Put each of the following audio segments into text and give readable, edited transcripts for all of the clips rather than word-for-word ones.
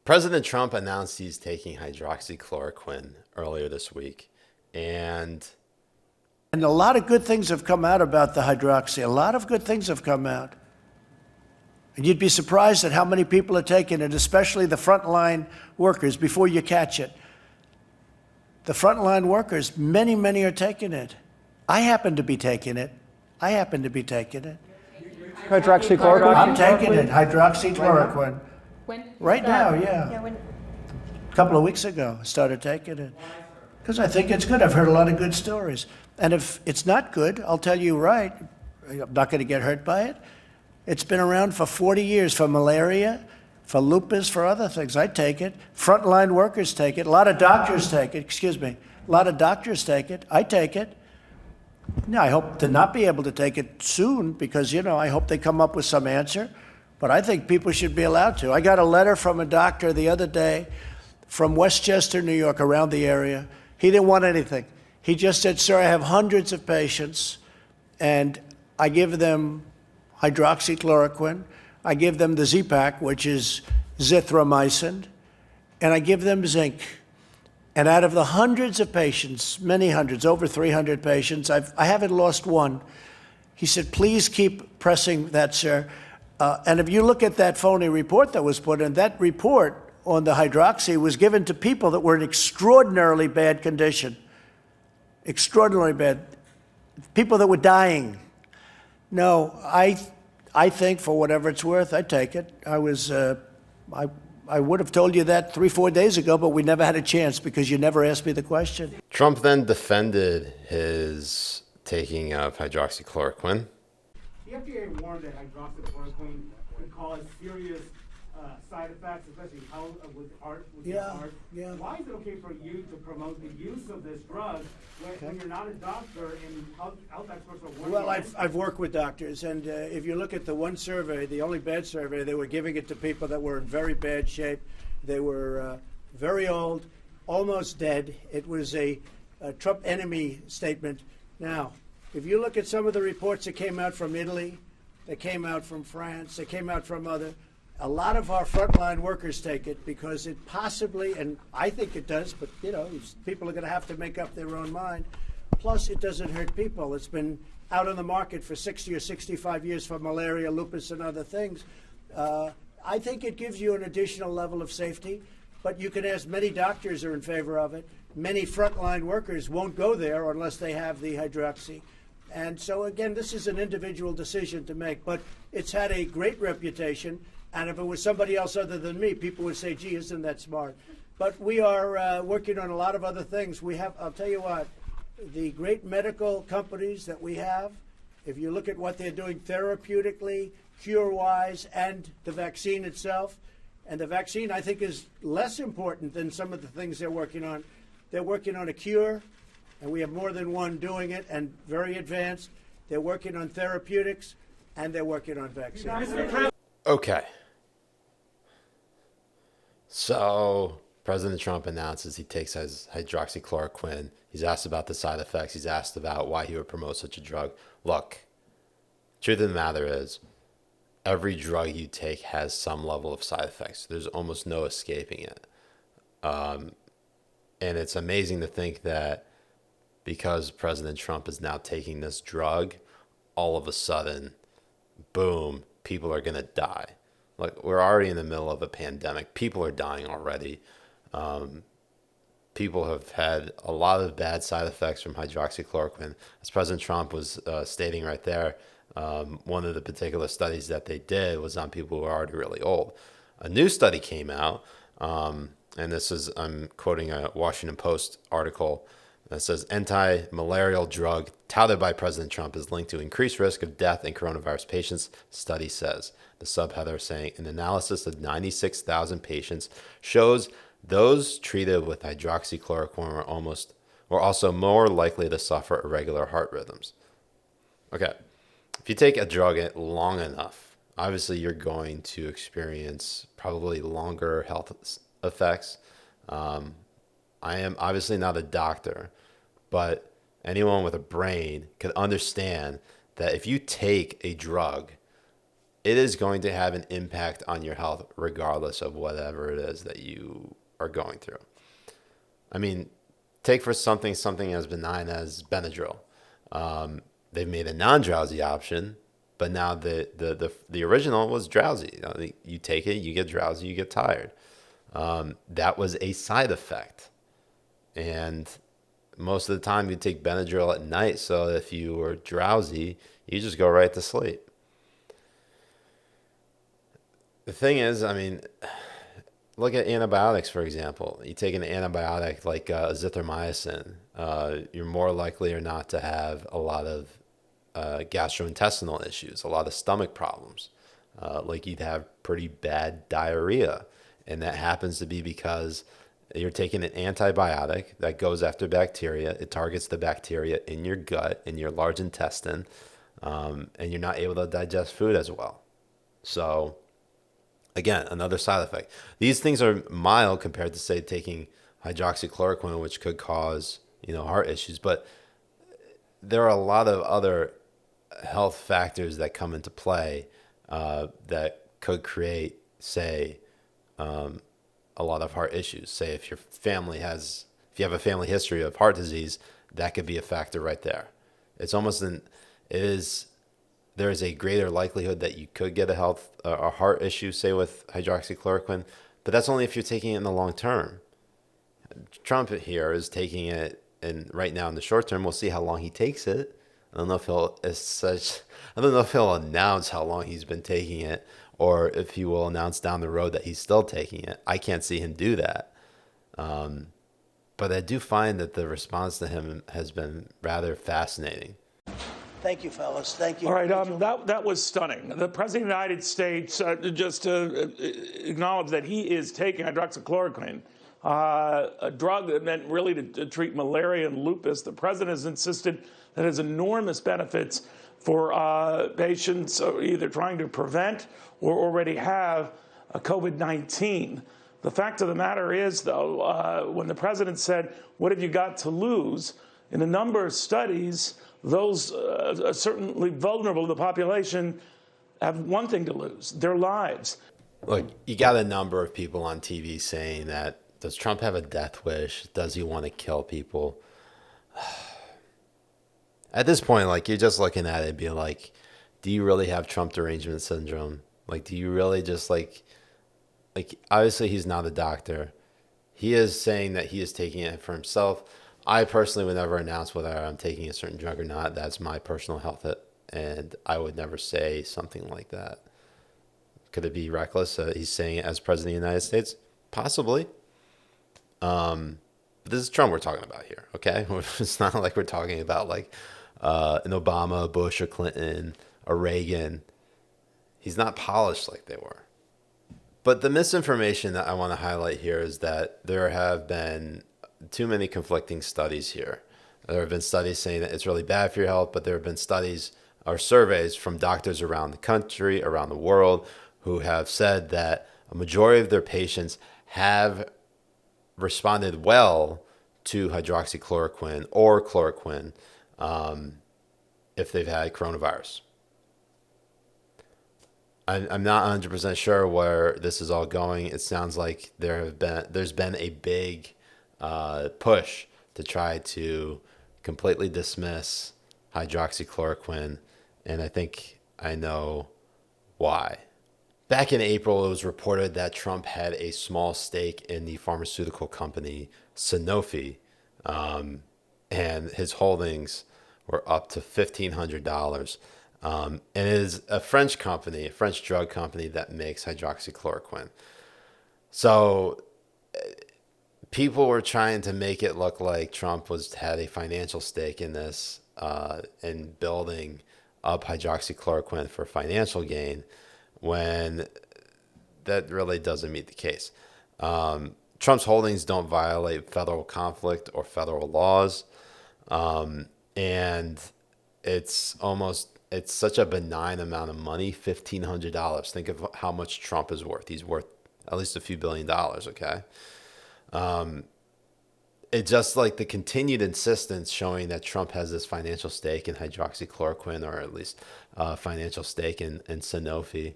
President Trump announced he's taking hydroxychloroquine earlier this week. And a lot of good things have come out about the hydroxy. A lot of good things have come out. And you'd be surprised at how many people are taking it, especially the frontline workers, before you catch it. The frontline workers, many are taking it. I happen to be taking it. Hydroxychloroquine? I'm taking it, hydroxychloroquine. When? Right now, yeah. A couple of weeks ago, I started taking it. Because I think it's good. I've heard a lot of good stories. And if it's not good, I'll tell you right, I'm not going to get hurt by it. It's been around for 40 years for malaria, for lupus, for other things. I take it. Frontline workers take it. A lot of doctors take it. A lot of doctors take it. I take it. Now, I hope to not be able to take it soon because, I hope they come up with some answer. But I think people should be allowed to. I got a letter from a doctor the other day from Westchester, New York, around the area. He didn't want anything. He just said, sir, I have hundreds of patients, and I give them hydroxychloroquine. I give them the Z-Pak, which is zithromycin, and I give them zinc. And out of the hundreds of patients, many hundreds, over 300 patients, I haven't lost one. He said, please keep pressing that, sir. And if you look at that phony report that was put in, that report on the hydroxy was given to people that were in extraordinarily bad condition. Extraordinarily bad. People that were dying. No, I think for whatever it's worth, I take it. I would have told you that 3-4 days ago, but we never had a chance because you never asked me the question. Trump then defended his taking of hydroxychloroquine. The FDA warned that hydroxychloroquine could cause serious side effects, especially with heart. Yeah. Why is it okay for you to promote the use of this drug when you're not a doctor and health experts are warning? Well, I've worked with doctors, and if you look at the one survey, the only bad survey, they were giving it to people that were in very bad shape. They were very old, almost dead. It was a Trump enemy statement. Now, if you look at some of the reports that came out from Italy, that came out from France, that came out from a lot of our frontline workers take it because it possibly, and I think it does, but people are going to have to make up their own mind. Plus, it doesn't hurt people. It's been out on the market for 60 or 65 years for malaria, lupus, and other things. I think it gives you an additional level of safety, but you can ask many doctors are in favor of it. Many frontline workers won't go there unless they have the hydroxy. And so, again, this is an individual decision to make, but it's had a great reputation. And if it was somebody else other than me, people would say, gee, isn't that smart? But we are working on a lot of other things. I'll tell you what, the great medical companies that we have, if you look at what they're doing therapeutically, cure-wise, and the vaccine itself, and the vaccine, I think, is less important than some of the things they're working on. They're working on a cure, and we have more than one doing it, and very advanced. They're working on therapeutics, and they're working on vaccines. Okay. So President Trump announces he takes his hydroxychloroquine. He's asked about the side effects. He's asked about why he would promote such a drug. Look, truth of the matter is, every drug you take has some level of side effects. There's almost no escaping it. And it's amazing to think that because President Trump is now taking this drug, all of a sudden, boom, people are going to die. Like, we're already in the middle of a pandemic. People are dying already. People have had a lot of bad side effects from hydroxychloroquine. As President Trump was stating right there, one of the particular studies that they did was on people who are already really old. A new study came out, and I'm quoting a Washington Post article that says anti-malarial drug touted by President Trump is linked to increased risk of death in coronavirus patients, study says. The subheader saying an analysis of 96,000 patients shows those treated with hydroxychloroquine were also more likely to suffer irregular heart rhythms. Okay, if you take a drug long enough, obviously you're going to experience probably longer health effects. I am obviously not a doctor, but anyone with a brain could understand that if you take a drug, it is going to have an impact on your health regardless of whatever it is that you are going through. I mean, take for something as benign as Benadryl. They've made a non-drowsy option, but now the original was drowsy. You take it, you get drowsy, you get tired. That was a side effect. And most of the time you take Benadryl at night, so if you were drowsy, you just go right to sleep. The thing is, I mean, look at antibiotics, for example. You take an antibiotic like azithromycin, you're more likely or not to have a lot of gastrointestinal issues, a lot of stomach problems. Like you'd have pretty bad diarrhea. And that happens to be because you're taking an antibiotic that goes after bacteria. It targets the bacteria in your gut, in your large intestine, and you're not able to digest food as well. So again, another side effect. These things are mild compared to, say, taking hydroxychloroquine, which could cause, heart issues. But there are a lot of other health factors that come into play that could create, say, a lot of heart issues. Say if you have a family history of heart disease, that could be a factor right there. There is a greater likelihood that you could get a heart issue, say with hydroxychloroquine, but that's only if you're taking it in the long term. Trump here is taking it, and right now in the short term, we'll see how long he takes it. I don't know if he'll announce how long he's been taking it, or if he will announce down the road that he's still taking it. I can't see him do that. But I do find that the response to him has been rather fascinating. Thank you, fellas. Thank you. All right, that was stunning. The President of the United States just acknowledged that he is taking hydroxychloroquine, a drug that meant really to treat malaria and lupus. The President has insisted that it has enormous benefits for patients either trying to prevent or already have COVID-19. The fact of the matter is, though, when the President said, "What have you got to lose?" in a number of studies, those certainly vulnerable to the population have one thing to lose: their lives. Look, you got a number of people on TV saying that, does Trump have a death wish? Does he want to kill people? At this point, you're just looking at it and being like, do you really have Trump derangement syndrome? Do you really just obviously he's not a doctor. He is saying that he is taking it for himself. I personally would never announce whether I'm taking a certain drug or not. That's my personal health, and I would never say something like that. Could it be reckless? He's saying it as President of the United States? Possibly. But this is Trump we're talking about here, okay? It's not like we're talking about an Obama, a Bush, a Clinton, a Reagan. He's not polished like they were. But the misinformation that I want to highlight here is that there have been too many conflicting studies here. There have been studies saying that it's really bad for your health, but there have been studies or surveys from doctors around the country, around the world, who have said that a majority of their patients have responded well to hydroxychloroquine or chloroquine if they've had coronavirus. I'm not 100% sure where this is all going. It sounds like there's been a big push to try to completely dismiss hydroxychloroquine, and I think I know why. Back in April, it was reported that Trump had a small stake in the pharmaceutical company Sanofi, and his holdings were up to $1,500. And it is a French company, a French drug company that makes hydroxychloroquine. So people were trying to make it look like Trump had a financial stake in this, in building up hydroxychloroquine for financial gain, when that really doesn't meet the case. Trump's holdings don't violate federal conflict or federal laws. And it's such a benign amount of money, $1,500. Think of how much Trump is worth. He's worth at least a few $1 billion, okay? it just like the continued insistence showing that Trump has this financial stake in hydroxychloroquine, or at least financial stake in Sanofi,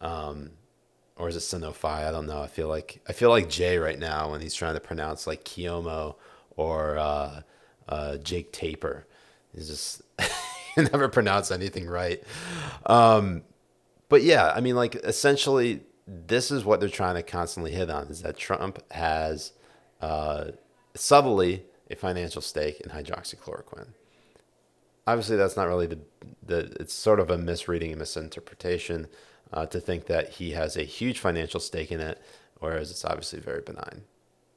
or is it Sanofi? I don't know. I feel like Jay right now when he's trying to pronounce like Kiyomo or Jake Taper. He's just he never pronounce anything right. But yeah, I mean, like essentially, this is what they're trying to constantly hit on: is that Trump has subtly a financial stake in hydroxychloroquine. Obviously, that's not really it's sort of a misreading and misinterpretation to think that he has a huge financial stake in it, whereas it's obviously very benign.